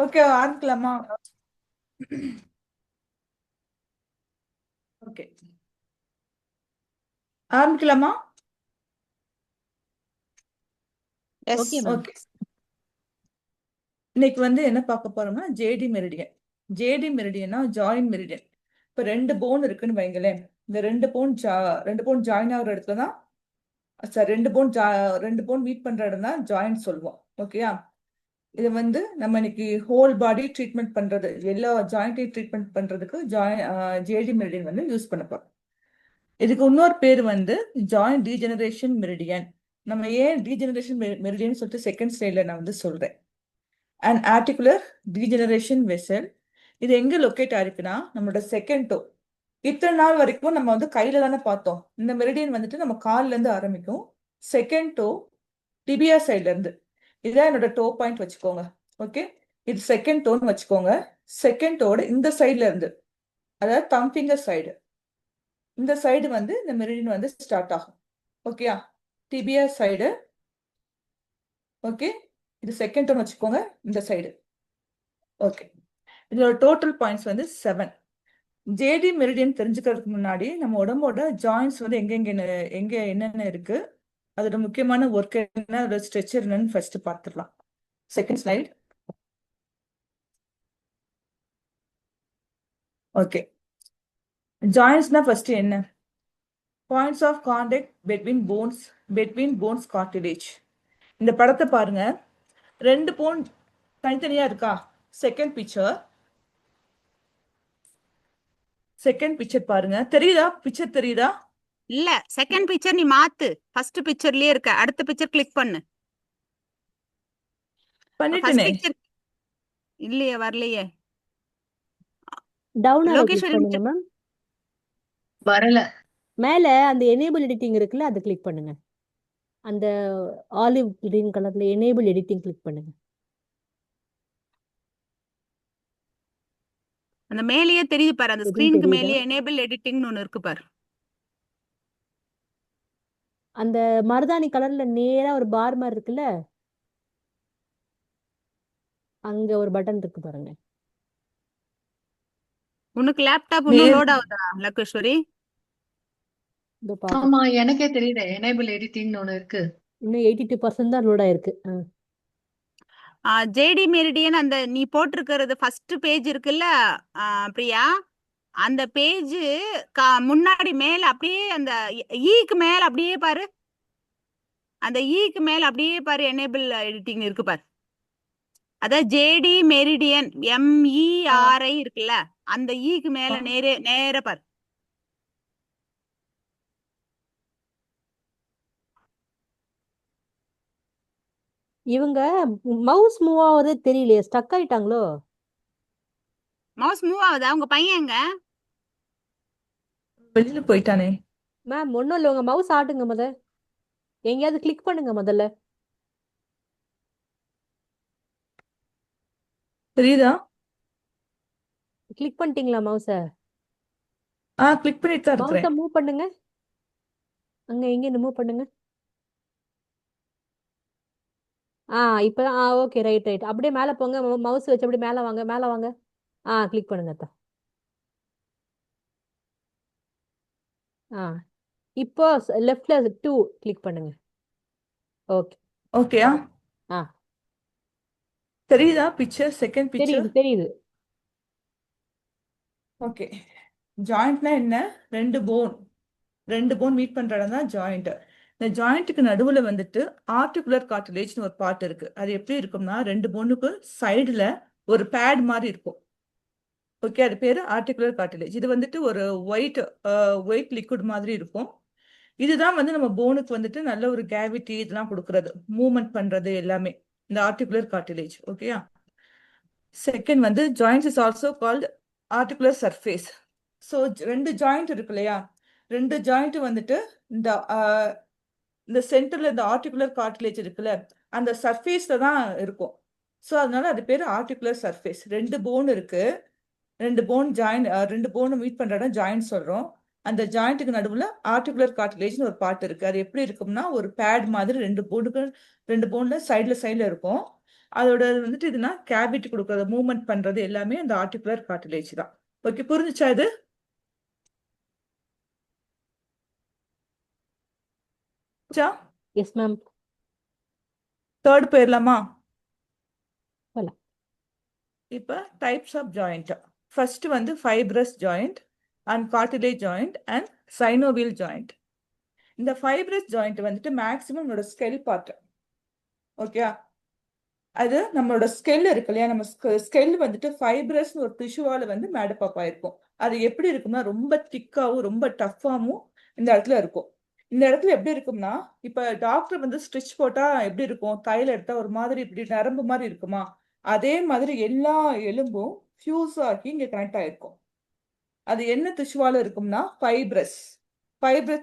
Okay, ஆரம்பிக்கலாமா? Okay, ஆரம்பிக்கலாமா? Okay ma'am. Okay, இன்னைக்கு வந்து என்ன பார்க்க போறோம்னா ஜேடி மெரிடியன். ஜேடி மெரிடியன்னா ஜாயின் மெரிடியன். இப்போ 2 போன் இருக்குன்னு வைங்களேன். இந்த 2 போன் ஜாயின் ஆகுற இடத்துல தான் சார் 2 போன் மீட் பண்ற இடம் தான் ஜாயின் சொல்லுவோம். ஓகேயா? இது வந்து நம்ம இன்னைக்கு ஹோல் பாடி ட்ரீட்மெண்ட் பண்றது, எல்லா ஜாயிண்டையும் ட்ரீட்மெண்ட் பண்றதுக்கு ஜேடி மெரிடியன் வந்து யூஸ் பண்ண போறோம். இதுக்கு இன்னொரு பேர் வந்து ஜாயிண்ட் டீஜெனரேஷன் மெரிடியன். நம்ம ஏன் டீஜெனரேஷன் மெரிடியன் சொல்லிட்டு செகண்ட் ஸ்லைட்ல நான் வந்து சொல்றேன். And articular degeneration vessel. இது எங்க லொக்கேட் ஆயிருக்குன்னா நம்மளோட செகண்ட் டோ. இத்தனை நாள் வரைக்கும் நம்ம வந்து கையில தானே பார்த்தோம். இந்த மெரிடியன் வந்துட்டு நம்ம கால்ல இருந்து ஆரம்பிக்கும். செகண்ட் டோ டிபியா சைட்ல இருந்து. இதான் என்னோட டோ பாயிண்ட் வச்சுக்கோங்க. ஓகே, இது செகண்ட் டோன்னு வச்சுக்கோங்க. செகண்ட் டோட இந்த சைட்ல இருந்து, அதாவது தம் ஃபிங்கர் சைடு, இந்த சைடு வந்து இந்த மெரிடியன் வந்து ஸ்டார்ட் ஆகும். ஓகேயா? டிபியா சைடு. ஓகே, இது செகண்ட் டோன் வச்சுக்கோங்க, இந்த சைடு. ஓகே, இதோட டோட்டல் பாயிண்ட்ஸ் வந்து 7. ஜேடி மெரிடியன் தெரிஞ்சுக்கிறதுக்கு முன்னாடி நம்ம உடம்போட ஜாயின்ஸ் வந்து எங்க என்னென்ன இருக்கு, அதோட முக்கியமான ஒர்க் என்ன, அதோட ஸ்ட்ரெச்சர் என்னன்னு ஃபர்ஸ்ட் பார்த்துடலாம். Second slide. ஓகே, ஜாயின்ஸ்னா ஃபர்ஸ்ட் என்ன? Points of contact between bones cartilage. இந்த படத்தை பாருங்க. 2 போன் தனித்தனியா இருக்கா? செகண்ட் பிக்சர் பாருங்க. தெரியுதா? பிக்சர் தெரியுதா? இல்ல, செகண்ட் பிக்சர் நீ மாத்து. ஃபர்ஸ்ட் பிக்சர்லயே இருக்க. அடுத்த பிக்சர் கிளிக் பண்ணு. ஃபர்ஸ்ட் பண்ணிட்டேனே. பிக்சர் இல்லையே, வரலையே. டவுன் ஆரோ கிளிக் லோகேஸ்வரி பண்ணுங்க மேம். வரல. மேல அந்த எனேபிள் எடிட்டிங் இருக்குல்ல, அதை கிளிக் பண்ணுங்க. அந்த ஆலிவ் கிரீன் கலர்ல எனேபிள் எடிட்டிங் கிளிக் பண்ணுங்க. அந்த மேலேயே தெரியுது பாரு, அந்த எதுவும் ஸ்கிரீனுக்கு தெரியுதா? மேலேயே எனேபிள் எடிட்டிங்னு ஒன்னு இருக்கு பாரு. அந்த மருதாணி கலர்ல நேரா ஒரு பார் மாதிரி இருக்குல்ல, அங்க ஒரு பட்டன் இருக்கு பாருங்க. உனக்கு லேப்டாப் இன்னும் லோட் ஆகுதா லோகேஸ்வரி? இதோ பாருங்க, ஆமா, எனக்கே தெரியுது. எனேபிள் எடிட்டிங்னு ஒண்ணு இருக்கு. இன்னும் 82% தான் லோட் ஆயிருக்கு. ஜேடி மெரிடியன் அந்த நீ போட்டிருக்கிறது ஃபர்ஸ்ட் பேஜ் இருக்குல்ல பிரியா, அந்த பேஜ் முன்னாடி மேல அப்படியே அந்த ஈக்கு மேல அப்படியே பாரு. அந்த ஈக்கு மேல அப்படியே பாரு, எனேபிள் எடிட்டிங் இருக்கு பாரு. அதான் ஜேடி மெரிடியன் MERI இருக்குல்ல, அந்த ஈக்கு மேல நேர பாரு. இவங்க மவுஸ் மூவ் ஆகுறதே தெரியலையே, ஸ்டக் ஆயிட்டாங்களோ? மவுஸ் மூவ் ஆகுதா? உங்க பையன் எங்க? வெளியில போயிட்டானே. மேம் ஒன்றும் இல்லை, உங்க மவுஸ் ஆட்டுங்க எங்கேயாவது கிளிக் பண்ணுங்க முதல்ல. தெரியுதா? கிளிக் பண்ணிட்டீங்களா மவுஸை? கிளிக் பண்ணிட்டு தான் மவுஸை இருக்கிறேன். மூவ் பண்ணுங்க, அங்க எங்க மூவ் பண்ணுங்க. இப்பதான் ஓகே, ரைட் ரைட். அப்படியே மேல போங்க, மவுஸ் வச்சு அப்படியே மேல வாங்க, மேல வாங்க. கிளிக் பண்ணுங்க அத்தா. இப்போ லெஃப்ட்ல 2 கிளிக் பண்ணுங்க. ஓகே. ஓகேயா? தெரியுதா பிக்சர்? செகண்ட் பிக்சர் தெரியுது தெரியுது. ஓகே, ஜாயிண்ட்னா என்ன? 2 போன் மீட் பண்ற இடம் தான் ஜாயிண்ட். இந்த ஜாயிண்ட்டுக்கு நடுவுல வந்துட்டு ஆர்டிகுலர் கார்டிலேஜ்னு ஒரு பார்ட் இருக்கு. அது எப்படி இருக்கும்னா 2 போனுக்கு சைடுல ஒரு பேட் மாதிரி இருக்கும். ஓகே, அது பேரு ஆர்டிகுலர் கார்டிலேஜ். இது வந்துட்டு ஒரு ஒயிட் லிக்விட் மாதிரி இருக்கும். இதுதான் வந்து நம்ம போனுக்கு வந்துட்டு நல்ல ஒரு கேவிட்டி இதெல்லாம் கொடுக்கறது, மூவ்மெண்ட் பண்றது எல்லாமே இந்த ஆர்டிகுலர் கார்டிலேஜ். ஓகேயா? செகண்ட் வந்து joints is also called articular surface. So 2 joint இருக்கு இல்லையா? 2 ஜாயிண்ட் வந்துட்டு இந்த சென்டர்ல இந்த ஆர்டிகுலர் கார்டிலேஜ் இருக்குல்ல, அந்த சர்ஃபேஸ்ல தான் இருக்கும். ஸோ அதனால அது பேர் ஆர்டிகுலர் சர்ஃபேஸ். 2 போன் இருக்கு. 2 போன் மீட் பண்ற இடம் ஜாயிண்ட் சொல்றோம். அந்த ஜாயிண்ட்டுக்கு நடுவுல ஆர்டிகுலர் கார்டிலேஜ்னு ஒரு பார்ட் இருக்கு. அது எப்படி இருக்கும்னா ஒரு பேட் மாதிரி 2 போன்ல சைட்ல இருக்கும். அதோட வந்துட்டு இதுனா கேவிட்டி கொடுக்கறது மூவ்மெண்ட் பண்றது எல்லாமே அந்த ஆர்டிகுலர் கார்டிலேஜ் தான். ஓகே, புரிஞ்சுச்சா இது? Yes ma'am. தேர்ட் போயிடலாமா? போலாம். இப்போ டைப்ஸ் ஆஃப் ஜாயிண்ட். ஃபர்ஸ்ட் வந்து fibrous joint and cartilage joint and synovial joint. இந்த ஃபைப்ரஸ் ஜாயிண்ட் வந்துட்டு மேக்ஸிமம் நம்மளோட ஸ்கெல் பார்ட். ஓகே, அது நம்மளோட ஸ்கெல் இருக்கு இல்லையா, நம்ம ஸ்கெல் வந்துட்டு ஃபைப்ரஸ் ஒரு டிஷ்யூவால வந்து மேடப் அப் ஆயிருக்கும். அது எப்படி இருக்கும்னா ரொம்ப திக்காவும் ரொம்ப டஃப்பாவும் இந்த இடத்துல இருக்கும். இந்த இடத்துல எப்படி இருக்கும்னா, இப்ப டாக்டர் வந்து ஸ்டிச் போட்டா எப்படி இருக்கும், தையல் எடுத்தா ஒரு மாதிரி இப்படி நரம்பு மாதிரி இருக்குமா, அதே மாதிரி எல்லா எலும்பும் ஃபியூஸ் ஆகி இங்க கனெக்ட் ஆயிருக்கும். அது என்ன டிஷ்யூவால இருக்கும்னா ஃபைப்ரஸ்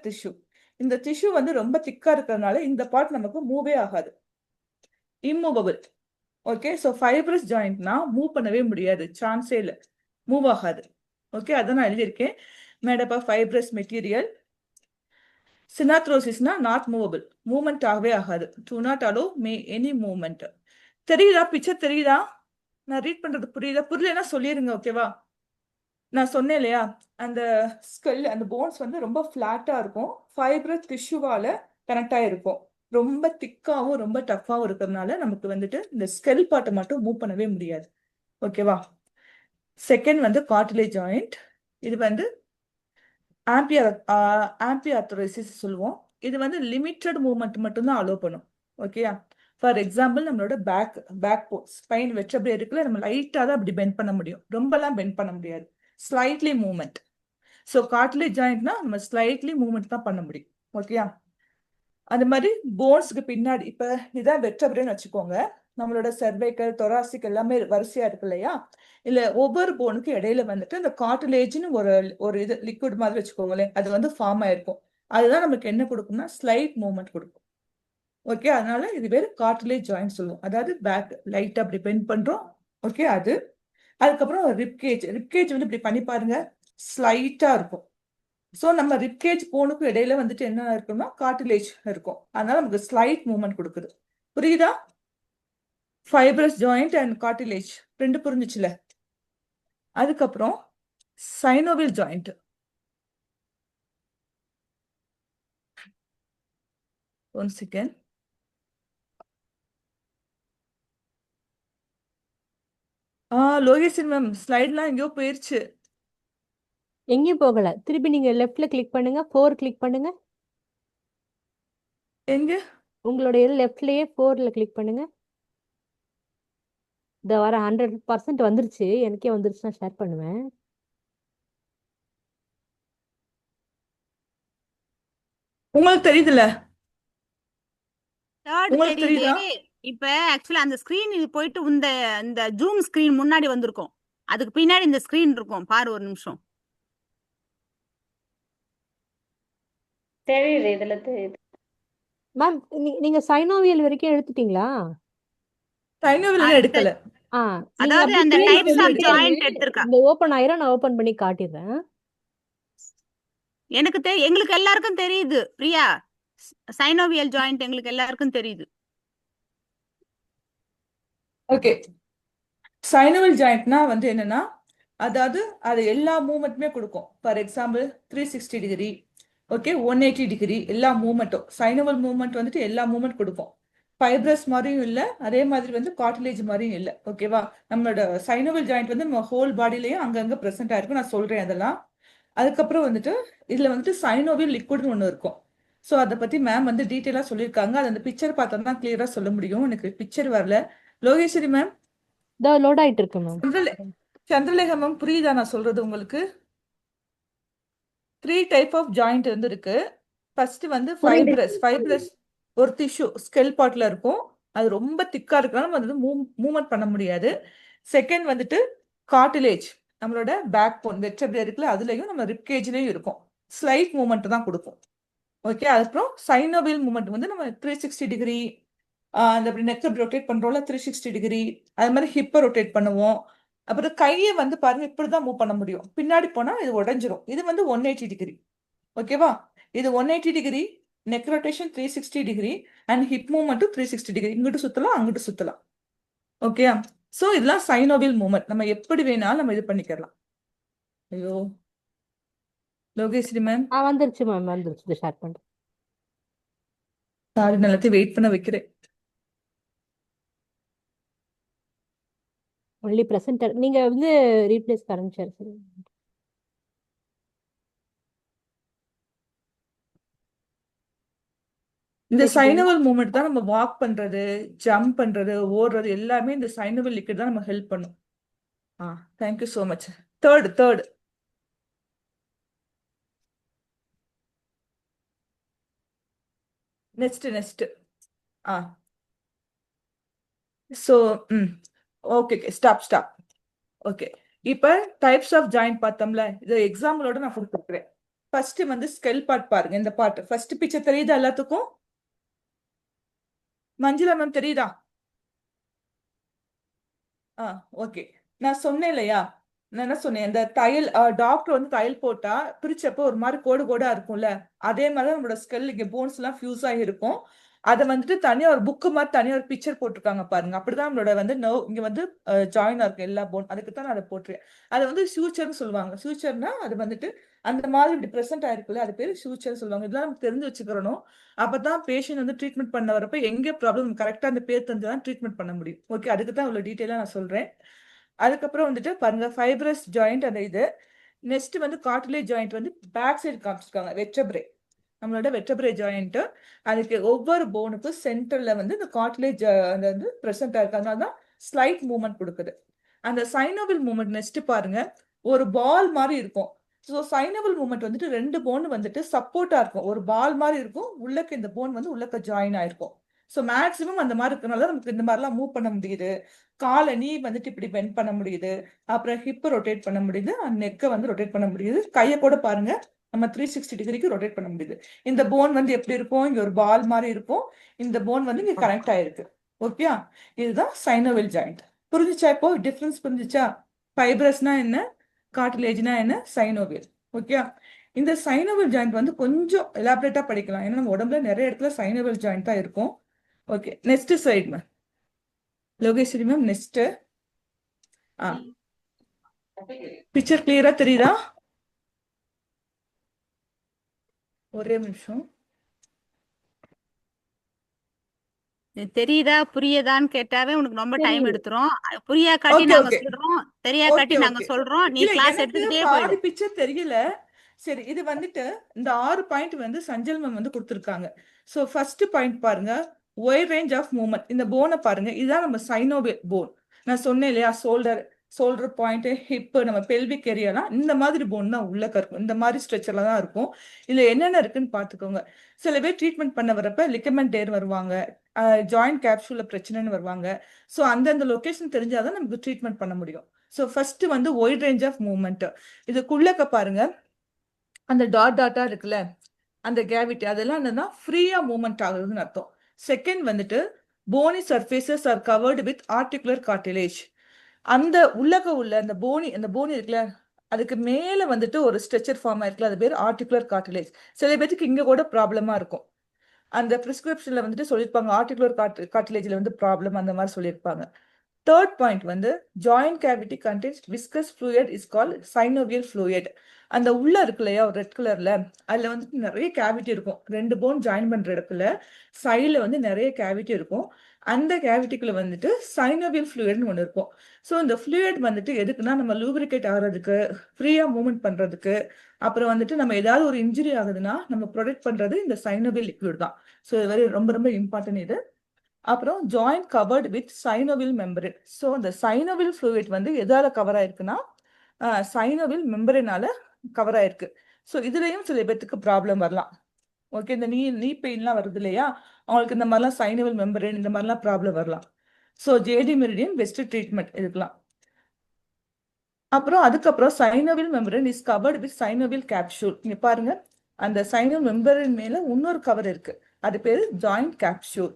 டிஷ்யூ. இந்த டிஷ்யூ வந்து ரொம்ப திக்கா இருக்கிறதுனால இந்த பார்ட் நமக்கு மூவே ஆகாது, இம்மூவபிள். ஓகே, ஸோ ஃபைப்ரஸ் ஜாயிண்ட்னா மூவ் பண்ணவே முடியாது, சான்ஸே இல்லை, மூவ் ஆகாது. ஓகே, அதான் நான் எழுதியிருக்கேன், மேடப் ஆஃப் ஃபைப்ரஸ் மெட்டீரியல். சினாத்ரோசிஸ்னா நாட் மூவபிள், மூவ்மெண்ட் ஆகவே ஆகாது, do not allow may any movement. தெரியுதா? பிக்சர் தெரியுதா? நான் ரீட் பண்றது புரியுதா? புரியலன்னா சொல்லிடுங்க, ஓகேவா? நான் சொன்னேன் இல்லையா, அந்த ஸ்கெல் அந்த போன்ஸ் வந்து ரொம்ப ஃப்ளாட்டா இருக்கும், ஃபைப்ரஸ் டிஷ்யூவால கனெக்ட் ஆகிருக்கும். ரொம்ப திக்காவும் ரொம்ப டஃப்பாகவும் இருக்கிறதுனால நமக்கு வந்துட்டு இந்த ஸ்கெல் பார்ட்டை மட்டும் மூவ் பண்ணவே முடியாது. ஓகேவா? செகண்ட் வந்து கார்டிலேஜ் ஜாயிண்ட். இது வந்து ஆம்பியார்த்ரோசிஸ் சொல்லுவோம். இது வந்து லிமிட்டட் மூவ்மெண்ட் மட்டும்தான் அலோவ் பண்ணும். ஓகேயா? ஃபார் எக்ஸாம்பிள் நம்மளோட பேக் போன்ஸ், ஸ்பைன் வெர்டெப்ரே இருக்குல்ல, நம்ம லைட்டாக தான் அப்படி பெண்ட் பண்ண முடியும், ரொம்பலாம் பெண்ட் பண்ண முடியாது, ஸ்லைட்லி மூவ்மெண்ட். ஸோ கார்டிலேஜ் ஜாயிண்ட்னா நம்ம ஸ்லைட்லி மூவ்மெண்ட் தான் பண்ண முடியும். ஓகேயா? அந்த மாதிரி போன்ஸ்க்கு பின்னாடி இப்போ இதான் வெர்டெப்ரேன்னு வச்சுக்கோங்க, நம்மளோட செர்வைக்கல் தொராசிக் எல்லாமே வரிசையா இருக்கு இல்லையா, இல்ல ஒவ்வொரு போனுக்கு இடையில வந்துட்டு அந்த கார்டிலேஜ்னு ஒரு இது லிக்விட் மாதிரி வச்சுக்கோங்களேன், அது வந்து ஃபார்ம் ஆயிருக்கும். அதுதான் நமக்கு என்ன கொடுக்கும்னா ஸ்லைட் மூவ்மெண்ட் கொடுக்கும். ஓகே, அதனால இது பேர் கார்டிலேஜ் ஜாயிண்ட் சொல்லுவோம். அதாவது பேக் லைட்டா அப்படி பெண்ட் பண்றோம். ஓகே, அது அதுக்கப்புறம் ரிப்கேஜ் வந்து இப்படி பண்ணி பாருங்க, ஸ்லைட்டா இருக்கும். ஸோ நம்ம ரிப்கேஜ் போனுக்கும் இடையில வந்துட்டு என்ன இருக்கும்னா கார்டிலேஜ் இருக்கும், அதனால நமக்கு ஸ்லைட் மூவ்மெண்ட் கொடுக்குது. புரியுதா? ஃபைப்ரஸ் ஜாயிண்ட் அண்ட் கார்டிலேஜ் ரெண்டு புரிஞ்சுச்சுல. அதுக்கப்புறம் synovial joint. One second. Location ma'am ஸ்லைட்லாம் எங்கேயோ போயிருச்சு. எங்கேயும் போகல. திருப்பி நீங்க லெஃப்ட்ல கிளிக் பண்ணுங்க, 4 கிளிக் பண்ணுங்க. எங்க? உங்களுடைய லெஃப்ட்லயே 4ல கிளிக் பண்ணுங்க. இந்த வர 100% வந்துருச்சு, எனக்கே வந்துருச்சு, நான் ஷேர் பண்ணுவேன். உங்களுக்கு தெரியுதுல்ல? தேர்ட் உங்களுக்கு தெரியுது. தெரியுதா? இப்ப ஆக்சுவலா அந்த ஸ்கிரீன் இது போயிட்டு இந்த ஜூம் ஸ்கிரீன் முன்னாடி வந்திருக்கும், அதுக்கு பின்னாடி இந்த ஸ்கிரீன் இருக்கும் பாரு, ஒரு நிமிஷம். தெரியுது, இதுல தெரியுது. மேம் நீங்க சைனோவியல் வரைக்கும் எடுத்துட்டீங்களா? சைனோவியல் எடுக்கல. நீங்க அதாவது அப்படியே அந்த கீழே டைப்ஸ் ஆஃப் வந்துட்டு ஜாயிண்ட் எடுத்திருக்கா. இந்த ஓபன் ஆயிரும், நான் ஓபன் பண்ணி காட்டிடுறேன். எங்களுக்கு எல்லாருக்கும் தெரியுது பிரியா, சைனோவியல் ஜாயிண்ட் எங்களுக்கு எல்லாருக்கும் தெரியுது. ஓகே, சைனோவியல் ஜாயிண்ட்னா வந்து என்னன்னா, அதாவது அது எல்லா மூவ்மெண்ட்டுமே கொடுக்கும். For example 360 degree, okay, 180 degree, எல்லா மூவ்மெண்ட்டும் சைனோவல் மூவ்மெண்ட் வந்துட்டு எல்லா மூவ்மெண்ட் கொடுக்கும். ஃபைப்ரஸ் மாதிரியும் இல்லை, அதே மாதிரி வந்து கார்டிலேஜ் மாதிரியும் இல்லை. ஓகேவா? நம்மளோட சைனோவல் ஜாயிண்ட் வந்து நம்ம ஹோல் பாடியிலையும் அங்கங்கே ப்ரெசென்ட் ஆயிருக்கும், நான் சொல்றேன் அதெல்லாம். அதுக்கப்புறம் வந்துட்டு இதுல வந்துட்டு சைனோவியல் லிக்விட்னு ஒன்று இருக்கும். ஸோ அதை பத்தி மேம் வந்து டீட்டெயிலாக சொல்லியிருக்காங்க, அது அந்த பிக்சர் பார்த்தா தான் கிளியரா சொல்ல முடியும். எனக்கு பிக்சர் வரல. லோகேஸ்வரி மேம், இதோ லோட் ஆயிட்டு இருக்கு மேம். சந்திரலேகா மேம், புரியுதா நான் சொல்றது உங்களுக்கு? 3 டைப் ஆஃப் ஜாயிண்ட் வந்து இருக்கு. ஃபர்ஸ்ட் வந்து ஃபைப்ரஸ் ஒரு டிஷ்யூ ஸ்கெல் பார்ட்ல இருக்கும், அது ரொம்ப திக்கா இருக்கனால வந்து மூவ்மெண்ட் பண்ண முடியாது. செகண்ட் வந்துட்டு கார்டிலேஜ், நம்மளோட பேக் போன் வெர்டெப்ரே இருக்குல்ல, அதுலயும் நம்ம ரிப்கேஜ்லயும் இருக்கும், ஸ்லைட் மூவ்மெண்ட் தான் கொடுக்கும். ஓகே, அதுக்கப்புறம் சைனோவியல் மூவ்மெண்ட் வந்து நம்ம 360 டிகிரி, அந்த அப்படி நெக் ரொட்டேட் பண்றோம்ல 360 டிகிரி, அது மாதிரி ஹிப்பை ரொட்டேட் பண்ணுவோம். அப்புறம் கையை வந்து பாருங்க இப்படிதான் மூவ் பண்ண முடியும், பின்னாடி போனா இது உடஞ்சிரும். இது வந்து 180 டிகிரி. ஓகேவா? இது 180 degree, neck rotation 360 degree and hip மூவ்மெண்ட்டும் 360 டிகிரி, இங்கிட்டு சுத்தலாம் அங்கிட்டு சுத்தலாம். ஓகேயா? சோ இதெல்லாம் சைனோவியல் மூமெண்ட். நம்ம எப்படி வேணாலும் நம்ம இது பண்ணிக்கலாம். ஐயோ லோகேஸ்வரி மேம், வந்துருச்சு மேம், வந்துருச்சு. ஷேர் பண்றேன். சாரி, எல்லாத்தையும் வெயிட் பண்ண வைக்கிறேன். ஒன்லி பிரசன்டர் நீங்க வந்து ரீப்ளேஸ் கரண்ட் ஷேர் சரி. இந்த கேக்குதுங்களா? சைனோவல் மூமெண்ட் தான் நம்ம வாக் பண்றது, ஜம்ப் பண்றது, ஓடுறது எல்லாமே இந்த சைனோவல் லிக்விட் தான் நம்ம ஹெல்ப் பண்ணும். Thank you so much. Third next uh so okay stop. Okay, இப்போ டைப்ஸ் ஆஃப் ஜாயிண்ட் பார்த்தோம்ல, இது எக்ஸாம்பிளோட நான் கொடுத்துருக்குறேன். ஃபர்ஸ்ட் வந்து ஸ்கெல் பார்ட் பாருங்க. இந்த பார்ட் ஃபர்ஸ்ட் பிக்சர் தெரியுதா எல்லாத்துக்கும்? மஞ்சுளா மேம் தெரியுதா? ஓகே. நான் சொன்னேன் இல்லையா, நான் என்ன சொன்னேன், இந்த தையல் டாக்டர் வந்து தையல் போட்டா பிரிச்சப்போ ஒரு மாதிரி கோடா இருக்கும்ல, அதே மாதிரி நம்மளோட ஸ்கெல் இங்க போன்ஸ் எல்லாம் ஃபியூஸ் ஆகி இருக்கும். அதை வந்துட்டு தனியா ஒரு புக்கு மாதிரி தனியா ஒரு பிக்சர் போட்டிருக்காங்க பாருங்க. அப்படிதான் நம்மளோட வந்து நர்வ் இங்க வந்து ஜாயின் இருக்கு எல்லா போன். அதுக்கு தான் நான் அதை போட்டுருக்கேன். அதை வந்து ஃபியூச்சர்னு சொல்லுவாங்க. ஃபியூச்சர்னா அது வந்துட்டு அந்த மாதிரி இப்படி ப்ரெசென்ட் ஆயிருக்குல்ல, அது பேர் ஃபியூச்சர் சொல்லுவாங்க. இதெல்லாம் நம்ம தெரிஞ்சு வச்சுக்கிறணும். அப்பதான் பேஷண்ட் வந்து ட்ரீட்மெண்ட் பண்ண வரப்ப எங்க ப்ராப்ளம் கரெக்டா அந்த பேர் தெரிஞ்சுதான் ட்ரீட்மெண்ட் பண்ண முடியும். ஓகே, அதுக்கு தான் இவ்வளவு டீட்டெயிலா நான் சொல்றேன். அதுக்கப்புறம் வந்துட்டு பாருங்க ஃபைப்ரஸ் ஜாயிண்ட் அந்த இது. நெக்ஸ்ட் வந்து கார்டிலேஜ் ஜாயிண்ட் வந்து பேக் சைடு காமிச்சிருக்காங்க. வெர்டெப்ரே, நம்மளோட வெர்டெப்ரே ஜாயிண்ட். அதுக்கு ஒவ்வொரு போனுக்கும் சென்டர்ல வந்து இந்த கார்டிலேஜ் அந்த வந்து ப்ரெசென்ட் ஆயிருக்காங்க. தான் ஸ்லைட் மூவ்மெண்ட் கொடுக்குது. அந்த சைனோவில் மூவ்மெண்ட் நெக்ஸ்ட் பாருங்க, ஒரு பால் மாதிரி இருக்கும். ஸோ சைனோவில் மூவ்மெண்ட் வந்துட்டு ரெண்டு போன் வந்துட்டு சப்போர்ட்டா இருக்கும். ஒரு பால் மாதிரி இருக்கும், உள்ளக்க இந்த போன் வந்து உள்ளக்க ஜாயின் ஆயிருக்கும். ஸோ மேக்ஸிமம் அந்த மாதிரி இருக்கனால நமக்கு இந்த மாதிரிலாம் மூவ் பண்ண முடியுது. காலை நீ வந்துட்டு இப்படி பெண்ட் பண்ண முடியுது, அப்புறம் ஹிப் ரொட்டேட் பண்ண முடியுது, நெக்கை வந்து ரொட்டேட் பண்ண முடியுது. கையை கூட பாருங்க, நம்ம 360 டிகிரிக்கு ரொட்டேட் பண்ண முடியுது. இந்த போன் வந்து எப்படி இருக்கும், இங்க ஒரு பால் மாதிரி இருக்கும். இந்த போன் வந்து இங்க கனெக்ட் ஆயிருக்கு. ஓகே, இதுதான் சைனோவில் ஜாயிண்ட். புரிஞ்சுச்சா? இப்போ டிஃபரன்ஸ் புரிஞ்சுச்சா? ஃபைப்ரஸ்னா என்ன, கார்டிலேஜ்னா என்ன, சைனோவில். ஓகே, இந்த சைனோவில் ஜாயிண்ட் வந்து கொஞ்சம் எலாபரேட்டா படிக்கலாம். ஏன்னா நம்ம உடம்புல நிறைய இடத்துல சைனோவில் ஜாயிண்ட் தான் இருக்கும். Okay, next slide ma'am Lokeshwari ma'am. Next picture கிளியரா தெரியுதா? ஒரே நிமிஷம். தெரியுதா புரியுதான்னு கேட்டாவே உனக்கு ரொம்ப டைம் தெரியுது. எடுத்துரும். புரியா காட்டி ஓகே நாங்க ஓகே சொல்றோம், தெரியா காட்டி ஓகே நாங்க ஓகே சொல்றோம். நீ இல்ல, கிளாஸ் எனக்கு எடுத்துக்கிட்டே பாதி போயிடு. பிக்சர் தெரியல. சரி, இது வந்துட்டு இந்த 6 பாயிண்ட் வந்து சஞ்சல் மேம் வந்து கொடுத்துருக்காங்க. ஸோ ஃபர்ஸ்ட் பாயிண்ட் பாருங்க, ஒயிட் ரேஞ்ச் ஆஃப் மூவ்மெண்ட். இந்த போனை பாருங்க, இதுதான் நம்ம சைனோவியல் போன். நான் சொன்னேன் இல்லையா, ஷோல்டர் பாயிண்ட், ஹிப், நம்ம பெல்விக் ஏரியாலாம் இந்த மாதிரி போன் தான் உள்ள இருக்கும். இந்த மாதிரி ஸ்ட்ரெச்சர்ல தான் இருக்கும். இதுல என்னென்ன இருக்குன்னு பாத்துக்கோங்க. சில பேர் ட்ரீட்மெண்ட் பண்ண வரப்ப லிகமெண்ட் டேர் வருவாங்க, ஜாயிண்ட் கேப்சூல்ல பிரச்சனைன்னு வருவாங்க. ஸோ அந்தந்த லொகேஷன் தெரிஞ்சாதான் நமக்கு ட்ரீட்மெண்ட் பண்ண முடியும். ஸோ ஃபர்ஸ்ட் வந்து ஒயிட் ரேஞ்ச் ஆஃப் மூவ்மெண்ட். இதுக்குள்ளக்க பாருங்க, அந்த டாட்டா இருக்குல்ல, அந்த கேவிட்டி அதெல்லாம் என்னன்னா ஃப்ரீயா மூவ்மெண்ட் ஆகுதுன்னு அர்த்தம். செகண்ட் வந்துட்டு bony surfaces are covered with articular cartilage. அந்த உள்ளக்க உள்ள அந்த போனி இருக்குல்ல, அதுக்கு மேல வந்துட்டு ஒரு ஸ்ட்ரெச்சர் ஃபார்ம் ஆயிருக்குல்ல, அது பேர் ஆர்டிகுலர் கார்டிலேஜ். சில பேருக்கு இங்க கூட ப்ராப்ளமா இருக்கும். அந்த பிரிஸ்கிரிப்ஷன்ல வந்துட்டு சொல்லியிருப்பாங்க ஆர்டிகுலர் கார்டிலேஜ்ல வந்து ப்ராப்ளம் அந்த மாதிரி சொல்லியிருப்பாங்க. தேர்ட் பாயிண்ட் வந்து joint cavity condense viscous fluid is called synovial fluid. அந்த உள்ள இருக்கு இல்லையா ஒரு ரெட் கலர்ல, அதுல வந்து நிறைய கேவிட்டி இருக்கும். ரெண்டு போன் ஜாயின் பண்ற இடத்துல சைட்ல வந்து நிறைய கேவிட்டி இருக்கும். அந்த கேவிட்டிக்குள்ள வந்துட்டு சைனோவியல் ஃப்ளூயிட்னு ஒன்று இருக்கும். ஸோ இந்த ஃப்ளூயிட் வந்துட்டு எதுக்குன்னா நம்ம லூப்ரிகேட் ஆகிறதுக்கு, ஃப்ரீயா மூவ்மெண்ட் பண்றதுக்கு, அப்புறம் வந்துட்டு நம்ம ஏதாவது ஒரு இன்ஜுரி ஆகுதுன்னா நம்ம ப்ரொடெக்ட் பண்றது இந்த சைனோவியல் லிக்விட் தான். ஸோ இது very ரொம்ப ரொம்ப இம்பார்ட்டன்ட் இது. அப்புறம் joint covered with synovial membrane. So இந்த சைனோவில் ஃப்ளூயிட் வந்து எதால கவர் ஆயிருக்குன்னா சைனோவில் மெம்பரேனால கவர் ஆயிருக்கு. ஸோ இதுலயும் சில பேர்த்துக்கு ப்ராப்ளம் வரலாம். ஓகே, இந்த நீ பெயின்லாம் வருது இல்லையா, அவங்களுக்கு இந்த மாதிரிலாம் சைனோவில் மெம்பரேன் இந்த மாதிரிலாம் ப்ராப்ளம் வரலாம். So JD Meridian best treatment இதுக்கெல்லாம். அப்புறம் அதுக்கப்புறம் synovial membrane is covered with synovial capsule. இங்க பாருங்க, அந்த சைனோவில் மெம்பரேன் மேல இன்னொரு கவர் இருக்கு, அது பேரு joint capsule.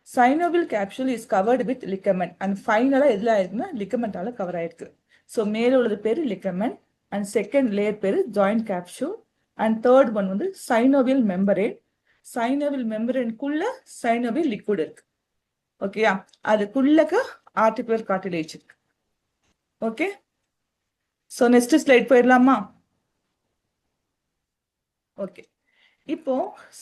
Synovial capsule is covered with ligament. And ஃபைனலா எதுல ஆயிருக்குன்னா லிகமெண்டால கவர் ஆயிருக்கு. ஸோ மேல உள்ளது பேரு லிகமெண்ட், அண்ட் செகண்ட் லேயர் பேரு joint capsule, and third one வந்து சைனோவில் மெம்பரேன். சைனோவில் மெம்பரேனுக்குள்ள சைனோவில் லிக்விட் இருக்கு. ஓகேயா, அதுக்குள்ளக்க ஆர்டிகுலர் கார்டிலேஜ் இருக்கு. ஓகே, ஸோ நெக்ஸ்ட் ஸ்லைட் போயிடலாமா? ஓகே, இப்போ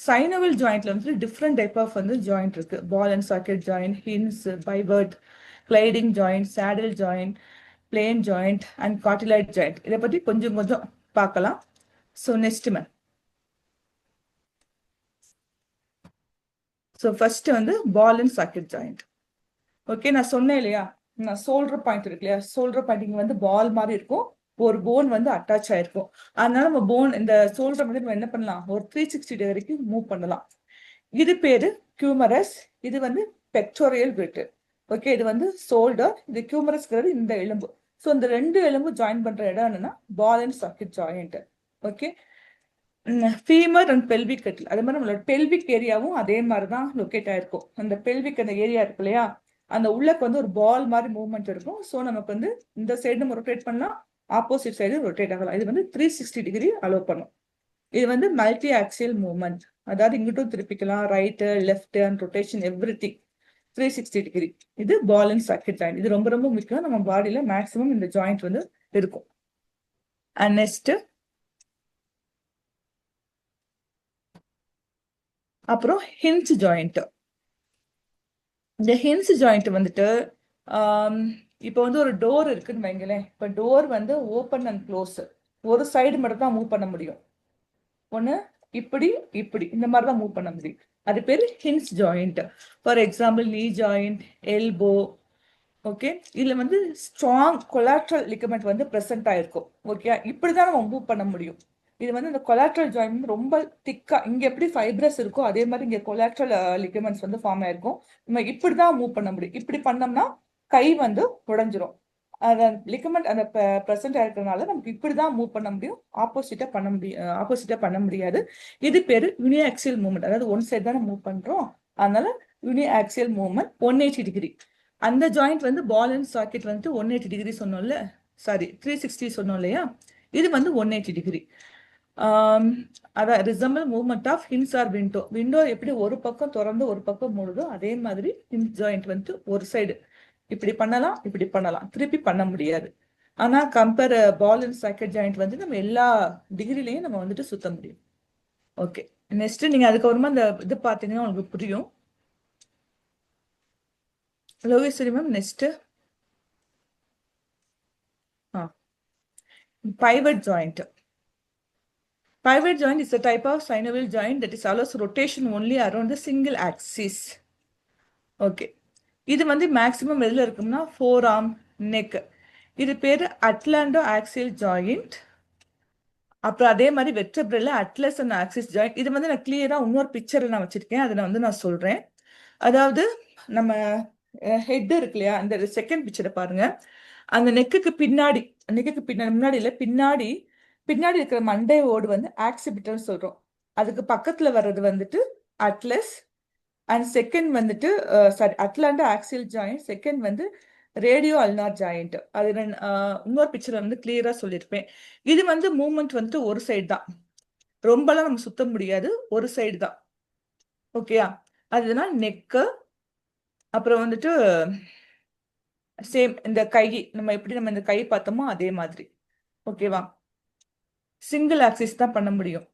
சைனவல் ஜாயிண்ட்ல வந்து டிஃப்ரெண்ட் டைப் ஆஃப் வந்து ஜாயிண்ட் இருக்கு. Ball and socket joint, hinge, pivot, gliding joint, saddle joint, plane joint and condyloid joint. இதை பத்தி கொஞ்சம் கொஞ்சம் பார்க்கலாம். So next ma'am, so first வந்து பால் அண்ட் சாக்கெட் ஜாயிண்ட். ஓகே, நான் சொன்னேன் இல்லையா, நான் ஷோல்டர் பாயிண்ட் இருக்கு இல்லையா, ஷோல்டர் பாயிண்ட் இங்க வந்து பால் மாதிரி இருக்கும், ஒரு போன் வந்து அட்டாச் ஆயிருக்கும். அதனால நம்ம போன் இந்த ஷோல்டர் வந்து நம்ம என்ன பண்ணலாம், ஒரு 360 வரைக்கும் மூவ் பண்ணலாம். இது பேரு கியூமரஸ், இது வந்து பெக்டோரியல் கிரிட். ஓகே, இது வந்து ஷோல்டர், இது கியூமரஸ்ங்கிறது இந்த எலும்பு. ஸோ இந்த ரெண்டு எலும்பு ஜாயின் பண்ற இடம் என்னன்னா ball and socket joint. Okay, femur and pelvic கட்டில், அதே மாதிரி நம்மளோட பெல்விக் ஏரியாவும் அதே மாதிரி தான் லொக்கேட் ஆயிருக்கும். அந்த பெல்விக் அந்த ஏரியா இருக்கு இல்லையா, அந்த உள்ளக்கு வந்து ஒரு பால் மாதிரி மூவ்மெண்ட் இருக்கும். ஸோ நமக்கு வந்து இந்த சைடு நம்ம ரொட்டேட் பண்ணலாம், ஆப்போசிட் சைடு ரொட்டேட் ஆகலாம். இது வந்து 360 டிகிரி அலோவ் பண்ணும். இது வந்து மல்டி ஆக்சியல் மூவ்மெண்ட், அதாவது இங்கிட்டும் திருப்பிக்கலாம், right left and rotation everything 360 degree. இது பால் அண்ட் சாக்கெட் ஜாயிண்ட். இது ரொம்ப ரொம்ப முக்கியம், நம்ம பாடியில மேக்ஸிமம் இந்த ஜாயிண்ட் வந்து இருக்கும். அண்ட் நெக்ஸ்ட் அப்புறம் ஹின்ச் ஜாயிண்ட். இந்த ஹின்ஸ் ஜாயிண்ட் வந்துட்டு இப்போ வந்து ஒரு டோர் இருக்குன்னு வைங்களேன். இப்போ டோர் வந்து ஓப்பன் அண்ட் க்ளோஸ், ஒரு சைடு மட்டும் தான் மூவ் பண்ண முடியும். ஒன்று இப்படி இப்படி இந்த மாதிரி தான் மூவ் பண்ண முடியும். அது பேர் ஹின்ஸ் ஜாயிண்ட். ஃபார் எக்ஸாம்பிள் நீ ஜாயிண்ட், எல்போ. ஓகே, இதுல வந்து ஸ்ட்ராங் கொலாட்ரல் லிகமெண்ட் வந்து ப்ரெசென்ட் ஆயிருக்கும். ஓகே, இப்படிதான் நம்ம மூவ் பண்ண முடியும். இது வந்து இந்த கொலாட்ரல் ஜாயிண்ட் வந்து ரொம்ப திக்கா, இங்க எப்படி ஃபைப்ரஸ் இருக்கோ அதே மாதிரி இங்க கொலாட்ரல் லிகமெண்ட்ஸ் வந்து ஃபார்ம் ஆயிருக்கும். நம்ம இப்படிதான் மூவ் பண்ண முடியும். இப்படி பண்ணோம்னா கை வந்து உடைஞ்சிரும். அந்த லிகமெண்ட் அந்த ப்ரெசென்ட் ஆயிருக்கிறதுனால நமக்கு இப்படிதான் மூவ் பண்ண முடியும், ஆப்போசிட்டா பண்ண முடியாது. இது பேரு யூனிஆக்சியல் மூவ்மெண்ட், அதாவது ஒன் சைடு தானே மூவ் பண்றோம், அதனால யூனிஆக்சியல் மூவ்மெண்ட் 180 டிகிரி. அந்த ஜாயிண்ட் வந்து பால் அண்ட் சாக்கெட் வந்துட்டு 180 டிகிரி சொன்னோம்ல, சாரி 360 சொன்னோம் இல்லையா, இது வந்து 180 டிகிரி. அதான் resemble movement of hinge or window. Window எப்படி ஒரு பக்கம் திறந்து ஒரு பக்கம் மூடுதோ அதே மாதிரி ஹின்ஸ் ஜாயிண்ட் வந்துட்டு ஒரு சைடு இப்படி பண்ணலாம், இப்படி பண்ணலாம், திருப்பி பண்ண முடியாது. ஆனா compare ball and socket joint வந்து நம்ம எல்லா டிகிரிலையும் நம்ம வந்துட்டு சுத்த முடியும். ஓகே, நெக்ஸ்ட் நீங்க அதுக்கப்புறமா இந்த இது பார்த்தீங்கன்னா உங்களுக்கு புரியும். Lokeshwari ma'am next pivot joint. Pivot joint is a type of synovial joint that is allows rotation only around the single axis. Okay, இது வந்து மேக்ஸிமம் எதுல இருக்கும்னா ஃபோர் ஆர்ம், நெக். இது பேரு அட்லாண்டோ ஆக்சியல் ஜாயிண்ட். அப்புறம் அதே மாதிரி வெர்டெப்ரல்ல அட்லஸ் அண்ட் ஆக்சிஸ் ஜாயிண்ட். இது வந்து நான் கிளியரா இன்னொரு பிக்சர்ல நான் வச்சிருக்கேன், அதை வந்து நான் சொல்றேன். அதாவது நம்ம ஹெட் இருக்கு இல்லையா, அந்த செகண்ட் பிக்சரை பாருங்க. அந்த நெக்குக்கு பின்னாடி, முன்னாடி இல்ல, பின்னாடி இருக்கிற மண்டை ஓடு வந்து ஆக்சிபிட்டல் சொல்றோம். அதுக்கு பக்கத்துல வர்றது வந்துட்டு அட்லஸ் அண்ட் செகண்ட் வந்துட்டு சாரி அட்லாண்டோ ஆக்சியல் ஜாயிண்ட், செகண்ட் வந்து ரேடியோ அல்னார் ஜாயிண்ட். அது இன்னொரு பிக்சர்ல வந்து கிளியரா சொல்லியிருப்பேன். இது வந்து மூவ்மெண்ட் வந்துட்டு ஒரு சைடு தான், ரொம்பலாம் நம்ம சுத்த முடியாது, ஒரு சைடு தான். ஓகேயா, அதுனா நெக்கு. அப்புறம் வந்துட்டு சேம் இந்த கை, நம்ம எப்படி நம்ம இந்த கை பார்த்தோமோ அதே மாதிரி. ஓகேவா, சிங்கிள் ஆக்சிஸ் தான் பண்ண முடியும்.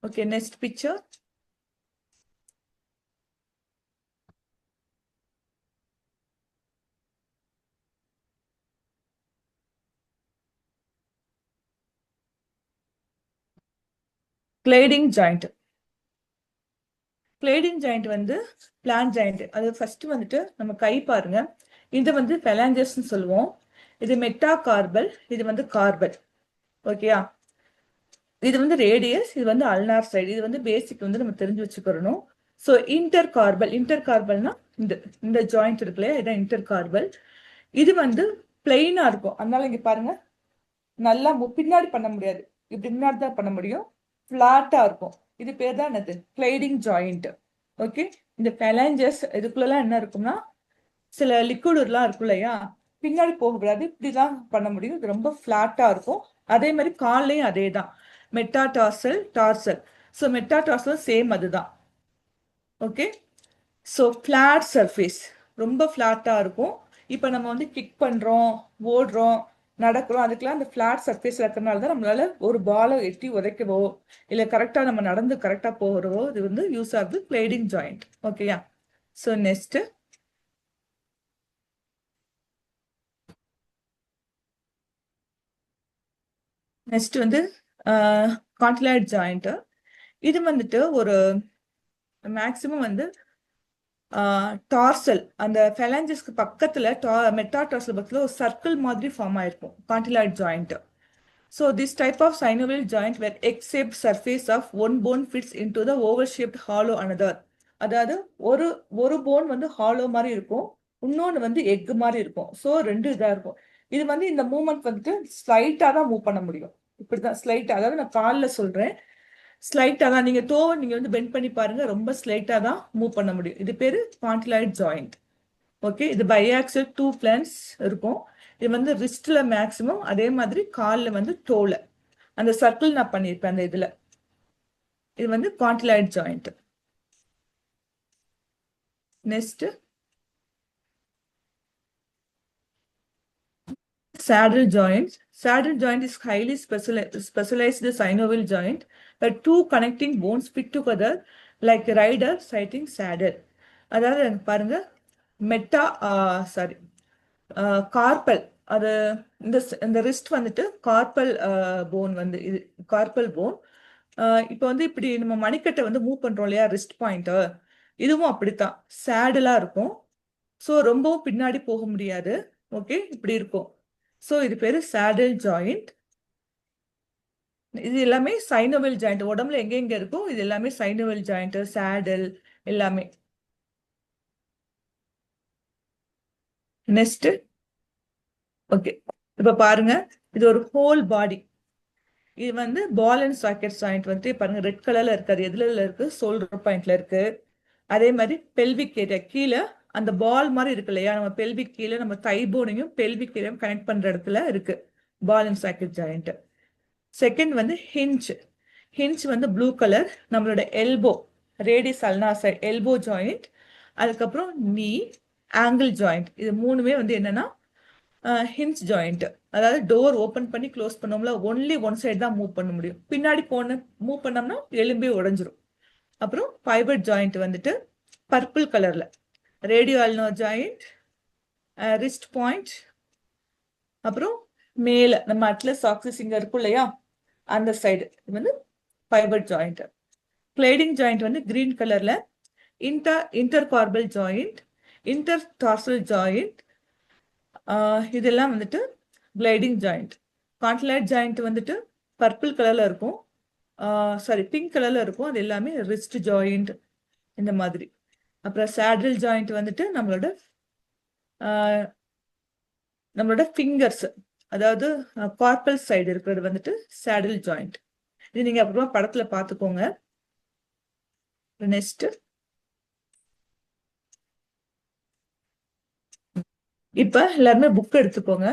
Okay, next picture. Gliding joint. Gliding joint வந்து பிளான் ஜாயிண்ட். அது ஃபர்ஸ்ட் வந்துட்டு நம்ம கை பாருங்க, இது வந்து ஃபெலாஞ்சஸ்ன்னு சொல்லுவோம். இது மெட்டா கார்பல், இது வந்து கார்பல். ஓகேயா, இது வந்து ரேடியஸ், இது வந்து அல்னார் சைடு. இது வந்து பேசிக் வந்து நம்ம தெரிஞ்சு வச்சுக்கிறணும். ஸோ இன்டர் கார்பல்னா இந்த ஜாயிண்ட் இருக்கு இல்லையா, இதான் இன்டர் கார்பல். இது வந்து பிளெயினா இருக்கும், அதனால இங்க பாருங்க நல்லா பின்னாடி பண்ண முடியாது, இப்படி முன்னாடி தான் பண்ண முடியும், பிளாட்டா இருக்கும். இது பேர் தான் என்னது, கிளைடிங் ஜாயிண்ட். ஓகே, இந்த ஃபெலாஞ்சஸ் இதுக்குள்ளலாம் என்ன இருக்கும்னா சில லிக்விட்லாம் இருக்கும் இல்லையா, பின்னாடி போகக்கூடாது, இப்படிதான் பண்ண முடியும். இது ரொம்ப பிளாட்டா இருக்கும். அதே மாதிரி கால்லையும் அதே தான், metatarsal, dorsal. So metatarsal same அதுதான். ஓகே, ஸோ ஃபிளாட் சர்ஃபேஸ், ரொம்ப ஃபிளாட்டா இருக்கும். இப்போ நம்ம வந்து கிக் பண்றோம், ஓடுறோம், நடக்கிறோம், அதுக்கெல்லாம் அந்த ஃபிளாட் சர்ஃபேஸ் இருக்கிறனால தான் நம்மளால ஒரு பாலை எட்டி உதைக்கவோ இல்லை கரெக்டாக நம்ம நடந்து கரெக்டாக போகிறவோ இது வந்து யூஸ் ஆகுது ஸ்லைடிங் ஜாயிண்ட். ஓகேயா? ஸோ நெக்ஸ்ட் வந்து கான்டிலாய்ட் ஜாயிண்ட். இது வந்துட்டு ஒரு மேக்சிமம் வந்து டார்சல் அந்த ஃபெலாஞ்சஸ்க்கு பக்கத்துல மெட்டாடார்சல் பக்கத்துல ஒரு சர்க்கிள் மாதிரி ஃபார்ம் ஆயிருக்கும் கான்டிலாய்ட் joint. So this type of synovial joint where X-shaped surface of one bone fits into the oval-shaped hollow another. அதாவது ஒரு போன் வந்து ஹாலோ மாதிரி இருக்கும், இன்னொன்று வந்து எக் மாதிரி இருக்கும். ஸோ ரெண்டு இதாக இருக்கும். இது வந்து இந்த மூவ்மெண்ட் வந்துட்டு ஸ்லைட்டாக தான் மூவ் பண்ண முடியும். இப்படிதான் ஸ்லைட்டாக, அதாவது நான் காலில் சொல்கிறேன், ஸ்லைட்டாக தான். நீங்கள் நீங்கள் வந்து பெண்ட் பண்ணி பாருங்க, ரொம்ப ஸ்லைட்டாக தான் மூவ் பண்ண முடியும். இது பேர் கான்டிலாய்ட் ஜாயிண்ட். ஓகே, இது பைஆக்சல் 2 பிளான்ஸ் இருக்கும். இது வந்து ரிஸ்ட்ல மேக்சிமம், அதே மாதிரி காலில் வந்து டோல அந்த சர்க்கிள் நான் பண்ணியிருப்பேன் அந்த இதுல. இது வந்து condyloid joint. Next saddle joint. Saddle joint is highly specialized synovial joint where two connecting bones fit together like rider sighting saddle. அதாவது பாருங்க, கார்பல், அது இந்த ரிஸ்ட் வந்துட்டு கார்பல் போன் வந்து இது கார்பல் போன். இப்போ வந்து இப்படி நம்ம மணிக்கட்டை வந்து மூவ் பண்றோம் இல்லையா, ரிஸ்ட் பாயிண்ட், இதுவும் அப்படித்தான் சேடலா இருக்கும். ஸோ ரொம்பவும் பின்னாடி போக முடியாது. ஓகே, இப்படி இருக்கும். ஸோ இது பேரு சேடல் ஜாயிண்ட். இது எல்லாமே சைனோவல் ஜாயிண்ட். உடம்புல எங்க இருக்கும் இது எல்லாமே சைனோவல் ஜாயிண்ட், சேடல் எல்லாமே. நெக்ஸ்ட் ஓகே, இப்ப பாருங்க, இது ஒரு ஹோல் பாடி. இது வந்து பால் அண்ட் சாக்கெட் ஜாயிண்ட் வந்து பாருங்க, ரெட் கலர்ல இருக்காது, எதுல இருக்கு, ஷோல்டர் பாயிண்ட்ல இருக்கு. அதே மாதிரி பெல்விக் ஏரியா கீழே அந்த பால் மாதிரி இருக்கு இல்லையா, நம்ம பெல்விக் கீழே நம்ம தைபோனையும் பெல்விக் ஏரியாவும் கனெக்ட் பண்ற இடத்துல இருக்கு ball and socket joint. Second வந்து ஹிஞ்ச் வந்து ப்ளூ கலர், நம்மளோட எல்போ ரேடியஸ் அல்னாசை எல்போ ஜாயிண்ட். அதுக்கப்புறம் நீ ஆங்கிள் ஜாயிண்ட். இது மூணுமே வந்து என்னன்னா ஹிஞ்ச் ஜாயிண்ட். அதாவது டோர் ஓப்பன் பண்ணி க்ளோஸ் பண்ணோம்ல, ஒன்லி ஒன் சைடு தான் மூவ் பண்ண முடியும், பின்னாடி மூவ் பண்ணோம்னா எலும்பே உடைஞ்சிரும். அப்புறம் ஃபைபர் ஜாயிண்ட் வந்துட்டு பர்பிள் கலர்ல ரேடியோ அல்னோ ஜாயிண்ட், ரிஸ்ட் பாயிண்ட். அப்புறம் மேல நம்ம அட்லஸ் ஆக்சிஸ் இங்க இருக்கும் இல்லையா, அந்த சைடு வந்து ஃபைபர் ஜாயிண்ட். கிளைடிங் ஜாயிண்ட் வந்து கிரீன் கலர்ல இன்டர்கார்பல் ஜாயிண்ட், இன்டர்டார்சல் ஜாயிண்ட். இதெல்லாம் வந்துட்டு கிளைடிங் ஜாயிண்ட். கான்டிலாய்ட் ஜாயிண்ட் வந்துட்டு பர்பிள் கலர்ல இருக்கும், பிங்க் கலர்ல இருக்கும். அது எல்லாமே ரிஸ்ட் ஜாயிண்ட் இந்த மாதிரி. அப்புறம் சேடல் ஜாயிண்ட் வந்துட்டு நம்மளோட ஃபிங்கர்ஸ், அதாவது கார்பல் சைடு இருக்கிறது வந்துட்டு சேடல் ஜாயிண்ட். இது நீங்க அப்புறமா படத்துல பாத்துக்கோங்க. நெக்ஸ்ட் இப்ப எல்லாருமே புக் எடுத்துக்கோங்க,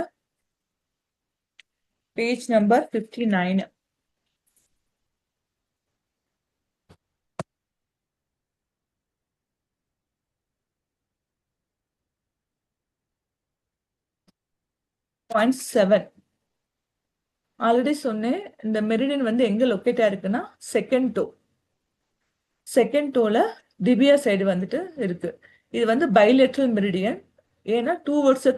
பேஜ் நம்பர் 59. ஆல்ரெடி சொன்னேன், இந்த மெரிடியன் வந்து எங்க லொக்கேட் ஆயிருக்குன்னா செகண்ட் டோல டிபியா சைடு வந்துட்டு இருக்கு. இது வந்து பைலேட்ரல் மெரிடியன். ஏன்னா டுவர்ட்ஸ்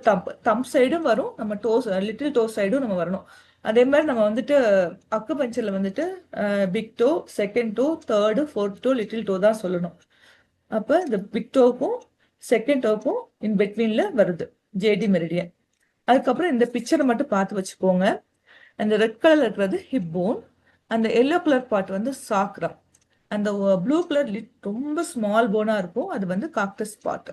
தம்ப் சைடும் வரும், நம்ம டோஸ் லிட்டில் டோ சைடும் நம்ம வரணும். அதே மாதிரி நம்ம வந்துட்டு அக்குபஞ்சர்ல வந்துட்டு big toe, second toe, third, fourth toe, little toe தான் சொல்லணும். அப்ப இந்த பிக் டோக்கும் செகண்ட் டோக்கும் இன் பிட்வீன்ல வருது ஜேடி மெரிடியன். அதுக்கப்புறம் இந்த பிக்சரை மட்டும் பார்த்து வச்சுக்கோங்க. அந்த ரெட் கலர்ல இருக்கிறது ஹிப் போன், அந்த எல்லோ கலர் பார்ட் வந்து சாக்ரா, அந்த ப்ளூ கலர் ரொம்ப ஸ்மால் போனா இருக்கும், அது வந்து காக்டஸ் பார்ட்.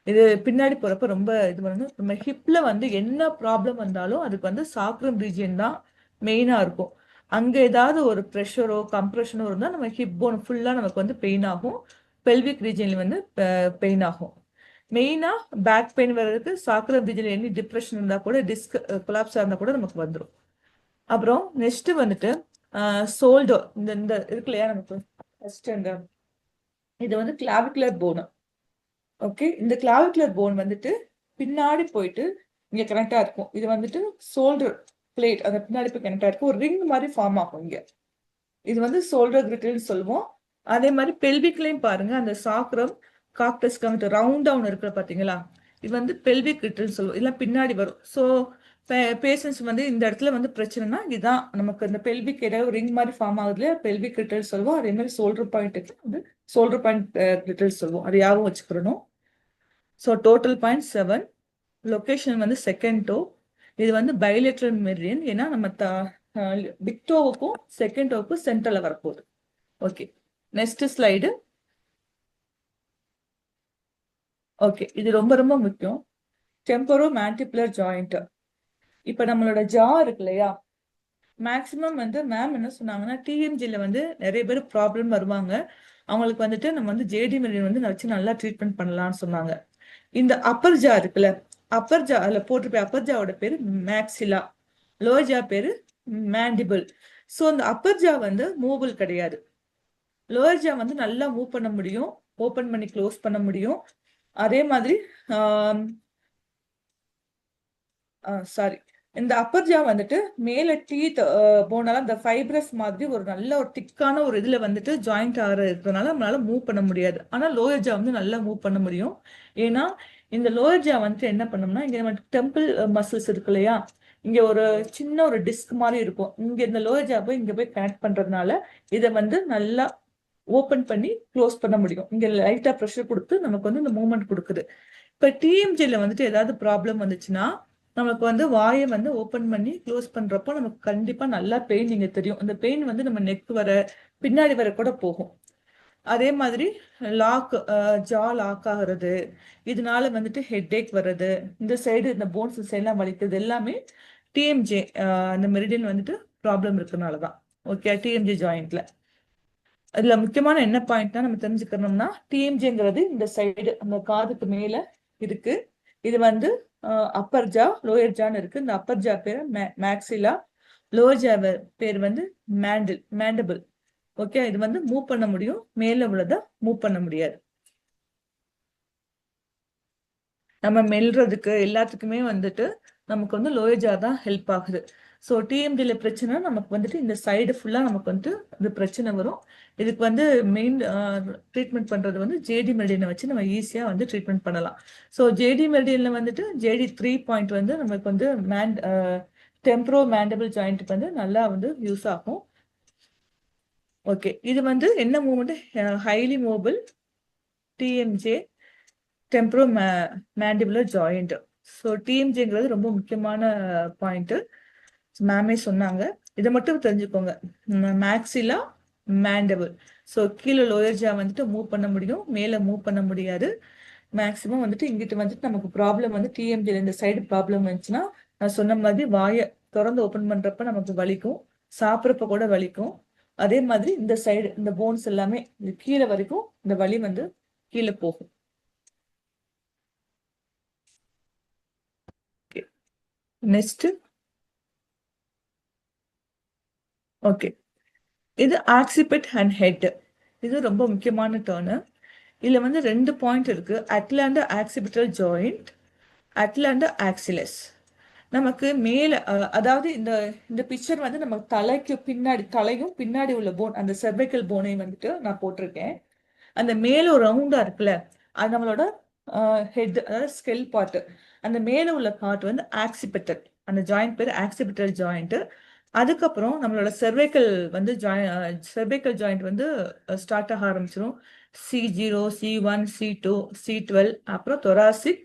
இது பின்னாடி போறப்ப ரொம்ப இது பண்ணணும். நம்ம ஹிப்ல வந்து என்ன ப்ராப்ளம் வந்தாலும் அதுக்கு வந்து சாக்ரம் ரீஜியன் தான் மெயினா இருக்கும். அங்க ஏதாவது ஒரு ப்ரெஷரோ கம்ப்ரெஷனோ இருந்தால் நம்ம ஹிப் போன் ஃபுல்லா நமக்கு வந்து பெயின் ஆகும், பெல்விக் ரீஜியன்ல வந்து பெயின் ஆகும். மெயினா பேக் பெயின் வர்றதுக்கு சாக்ரம் ரீஜியன்ல எனி டிப்ரெஷன் இருந்தா கூட, டிஸ்க் கொலாப்ஸா இருந்தா கூட நமக்கு வந்துடும். அப்புறம் நெக்ஸ்ட் வந்துட்டு சோல்டர், இந்த இருக்கு இல்லையா நமக்கு ஃபர்ஸ்ட், இது வந்து கிளாவிகுலர் போனு. ஓகே, இந்த கிளாவிகுலர் போன் வந்துட்டு பின்னாடி போயிட்டு இங்க கனெக்டா இருக்கும். இது வந்துட்டு ஷோல்டர் பிளேட் அந்த பின்னாடி போய் கனெக்டா இருக்கும். ஒரு ரிங் மாதிரி ஃபார்ம் ஆகும் இங்க. இது வந்து ஷோல்டர் கிரிட்டில்னு சொல்லுவோம். அதே மாதிரி பெல்விக்லயும் பாருங்க, அந்த சாக்ரம் காக்டஸ்க்கு வந்துட்டு ரவுண்டா ஒன்று இருக்கிற பாத்தீங்களா, இது வந்து பெல்விக் கிரிட்டில்னு சொல்லுவோம். இதெல்லாம் பின்னாடி வரும். ஸோ பேஷண்ட்ஸ் வந்து இந்த இடத்துல வந்து பிரச்சனைனா இதுதான் நமக்கு இந்த பெல்விக் ஏதாவது ரிங் மாதிரி ஃபார்ம் ஆகுதுல பெல்விக் கிரிட்டில் சொல்லுவோம். அதே மாதிரி ஷோல்டர் பாயிண்ட்டுக்கு வந்து ஷோல்டர் பாயிண்ட் கிரிட்டில் சொல்லுவோம். அது யாவும் வச்சுக்கிறணும். So total point 7. லொகேஷன் வந்து செகண்ட் டோ. இது வந்து பைலேட்ரல் மெரிடியன். ஏன்னா நம்ம பிக் டோவுக்கும் செகண்ட் டோவுக்கும் சென்டர்ல வரப்போகுது. Okay, next slide. ஓகே, இது ரொம்ப ரொம்ப முக்கியம். டெம்பரோ மேண்டிபுலர் ஜாயிண்ட். இப்ப நம்மளோட ஜா இருக்கு இல்லையா, மேக்சிமம் வந்து மேம் என்ன சொன்னாங்கன்னா டிஎம்ஜில வந்து நிறைய பேர் ப்ராப்ளம் வருவாங்க. அவங்களுக்கு வந்துட்டு நம்ம வந்து ஜேடி மெரிடியன் வந்து வச்சு நல்லா ட்ரீட்மெண்ட் பண்ணலாம்னு சொன்னாங்க. இந்த அப்பர் ஜா இருக்குல்ல, அப்பர் ஜா அதுல போட்டிருப்ப அப்பர் ஜாவோட பேரு மேக்சிலா, லோயர் ஜா பேரு மேண்டிபிள். ஸோ இந்த அப்பர் ஜா வந்து மூவபிள் கிடையாது. லோயர் ஜா வந்து நல்லா மூவ் பண்ண முடியும், ஓப்பன் பண்ணி க்ளோஸ் பண்ண முடியும். அதே மாதிரி சாரி, இந்த அப்பர் ஜா வந்துட்டு மேல டீத் போனால இந்த ஃபைப்ரஸ் மாதிரி ஒரு நல்ல ஒரு திக்கான ஒரு இதுல வந்துட்டு ஜாயிண்ட் ஆகிற இருக்கிறதுனால நம்மளால மூவ் பண்ண முடியாது. ஆனா லோயர் ஜா வந்து நல்லா மூவ் பண்ண முடியும். ஏன்னா இந்த லோயர் ஜா வந்துட்டு என்ன பண்ணோம்னா, இங்க நம்ம டெம்பிள் மசில்ஸ் இருக்கு இல்லையா, இங்க ஒரு சின்ன ஒரு டிஸ்க் மாதிரி இருக்கும். இங்க இந்த லோயர் ஜா போய் இங்க போய் கனெக்ட் பண்றதுனால இதை வந்து நல்லா ஓப்பன் பண்ணி க்ளோஸ் பண்ண முடியும். இங்க லைட்டா ப்ரெஷர் கொடுத்து நமக்கு வந்து இந்த மூவ்மெண்ட் கொடுக்குது. இப்ப டிஎம்ஜில வந்துட்டு ஏதாவது ப்ராப்ளம் வந்துச்சுன்னா நமக்கு வந்து வாயை வந்து ஓப்பன் பண்ணி க்ளோஸ் பண்றப்போ நமக்கு கண்டிப்பா நல்லா பெயின் இங்க தெரியும். அந்த பெயின் வந்து நம்ம நெக் வர பின்னாடி வர கூட போகும். அதே மாதிரி ஜா லாக் ஆகுறது, இதனால வந்துட்டு ஹெட் ஏக் வர்றது, இந்த சைடு இந்த போன்ஸ் சைட்லாம் வலிக்கிறது எல்லாமே டிஎம்ஜே அந்த மெரிடியன் வந்துட்டு ப்ராப்ளம் இருக்கிறதுனாலதான். ஓகே, டிஎம்ஜே ஜாயிண்ட்ல அதுல முக்கியமான என்ன பாயிண்ட்னா நம்ம தெரிஞ்சுக்கணும்னா, டிஎம்ஜேங்கிறது இந்த சைடு அந்த காதுக்கு மேல இருக்கு. இது வந்து அப்பர் ஜா லோயர் ஜான்னு இருக்கு. இந்த அப்பர் ஜா பேர் மேக்சிலா, லோயர் ஜா பேர் வந்து மேண்டிபிள். ஓகே, இது வந்து மூவ் பண்ண முடியும், மேல உள்ளதை மூவ் பண்ண முடியாது. நம்ம மெல்றதுக்கு எல்லாத்துக்குமே வந்துட்டு நமக்கு வந்து லோயர் ஜா தான் ஹெல்ப் ஆகுது. ஸோ டிஎம்டில பிரச்சனை நமக்கு வந்துட்டு இந்த சைடு ஃபுல்லா நமக்கு வந்து இது பிரச்சனை வரும். இதுக்கு வந்து மெயின் ட்ரீட்மெண்ட் பண்றது வந்து ஜேடி மெரிடியனை வச்சு நம்ம ஈஸியா வந்து ட்ரீட்மெண்ட் பண்ணலாம். ஸோ ஜேடி மெரிடியன்ல வந்துட்டு ஜேடி 3 பாயிண்ட் வந்து நமக்கு வந்து டெம்பரோ மேண்டிபிள் ஜாயிண்ட்டுக்கு வந்து நல்லா வந்து யூஸ் ஆகும். ஓகே, இது வந்து என்ன movement, highly movable TMJ temporomandibular joint. So டிஎம்ஜேங்கிறது ரொம்ப முக்கியமான பாயிண்ட், மேமே சொன்னாங்க. இதை மட்டும் தெரிஞ்சுக்கோங்க, மேக்சிலா மேண்டிபிள். ஸோ கீழே லோயர் ஜா வந்துட்டு மூவ் பண்ண முடியும், மேலே மூவ் பண்ண முடியாது. மேக்சிமம் வந்துட்டு இங்கிட்டு வந்துட்டு நமக்கு ப்ராப்ளம் வந்து டிஎம்ஜில இந்த சைடு ப்ராப்ளம் வந்துச்சுன்னா நான் சொன்ன மாதிரி வாயை திறந்து ஓப்பன் பண்றப்ப நமக்கு வலிக்கும், சாப்பிட்றப்ப கூட வலிக்கும். அதே மாதிரி இந்த சைடு இந்த போன்ஸ் எல்லாமே இது கீழே வரைக்கும் இந்த வலி வந்து கீழே போகும். நெக்ஸ்ட், ஓகே, இது ஆக்சிபிட் அண்ட் ஹெட். இது ரொம்ப முக்கியமான டேர்னு. இதுல வந்து 2 பாயிண்ட் இருக்கு, அட்லாண்டோ ஆக்சிபிட்டல் ஜாயிண்ட், அட்லாண்டோ ஆக்சிலஸ். நமக்கு மேல அதாவது இந்த இந்த பிக்சர் வந்து நமக்கு தலைக்கு பின்னாடி, தலையும் பின்னாடி உள்ள போன் அந்த செர்வைக்கல் போனையும் வந்துட்டு நான் போட்டிருக்கேன். அந்த மேல ஒரு ரவுண்டா இருக்குல்ல, அது நம்மளோட ஹெட், அதாவது ஸ்கெல் பார்ட். அந்த மேல உள்ள பார்ட் வந்து ஆக்சிபிட்டல், அந்த ஜாயிண்ட் பேர் ஆக்சிபிட்டல் ஜாயிண்ட். அதுக்கப்புறம் நம்மளோட செர்வைக்கல் வந்து செர்வைக்கல் ஜாயிண்ட் வந்து ஸ்டார்ட் ஆக ஆரம்பிச்சிடும். C0, C1, C2, C12, அப்புறம் தொராசிக்,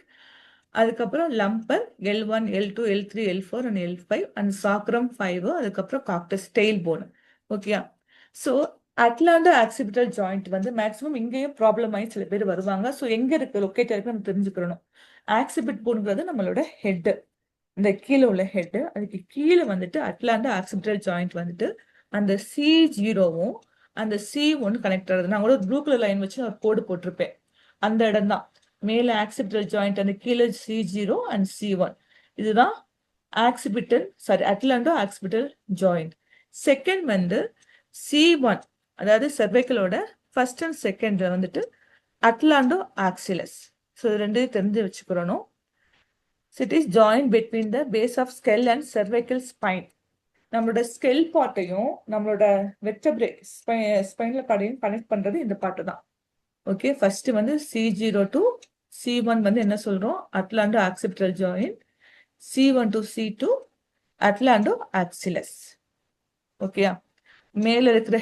அதுக்கப்புறம் lumbar L1, L2, L3, L4 and L5 and sacrum 5, அதுக்கப்புறம் coccyx tail bone. Okay, so atlanto occipital joint வந்து மேக்ஸிமம் இங்கேயும் ப்ராப்ளம் ஆகி சில பேர் வருவாங்க. ஸோ எங்க இருக்கு லொக்கேட் ஆயிருக்கு நம்ம தெரிஞ்சுக்கணும். ஆக்சிபிட் போனுங்கிறது நம்மளோட ஹெட், இந்த கீழே உள்ள ஹெட், அதுக்கு கீழே வந்துட்டு அட்லாண்டோ ஆக்சிபிட்டல் ஜாயிண்ட் வந்துட்டு அந்த C0வும் அந்த C1 கனெக்ட் ஆகுது. நான் கூட ப்ளூ கலர் லைன் வச்சு ஒரு கோடு போட்டிருப்பேன். அந்த இடம் தான் மேல ஆக்சிபிட்டல் ஜாயிண்ட், அந்த கீழே C0 அண்ட் C1. இதுதான் ஆக்சிபிட்டல் அட்லாண்டோ ஆக்சிபிட்டல் ஜாயிண்ட். செகண்ட் வந்து C1, அதாவது செர்வைக்கலோட ஃபர்ஸ்ட் அண்ட் செகண்ட்ல வந்துட்டு அட்லாண்டோ ஆக்சிலஸ். ஸோ இது ரெண்டையும் தெரிஞ்சு வச்சுக்கிறணும். It is joint between the base of skull and cervical spine. நம்மளோட ஸ்கெல் பார்ட்டையும் நம்மளோட வெர்டெப்ரே ஸ்பைனல் கார்டையும் கனெக்ட் பண்றது இந்த பாட்டு தான். ஓகே, ஃபர்ஸ்ட் வந்து C0 to C1 வந்து என்ன சொல்றோம்? Atlanto occipital joint. C1 to C2 atlanto axial. ஓகேயா? மேல இருக்கிற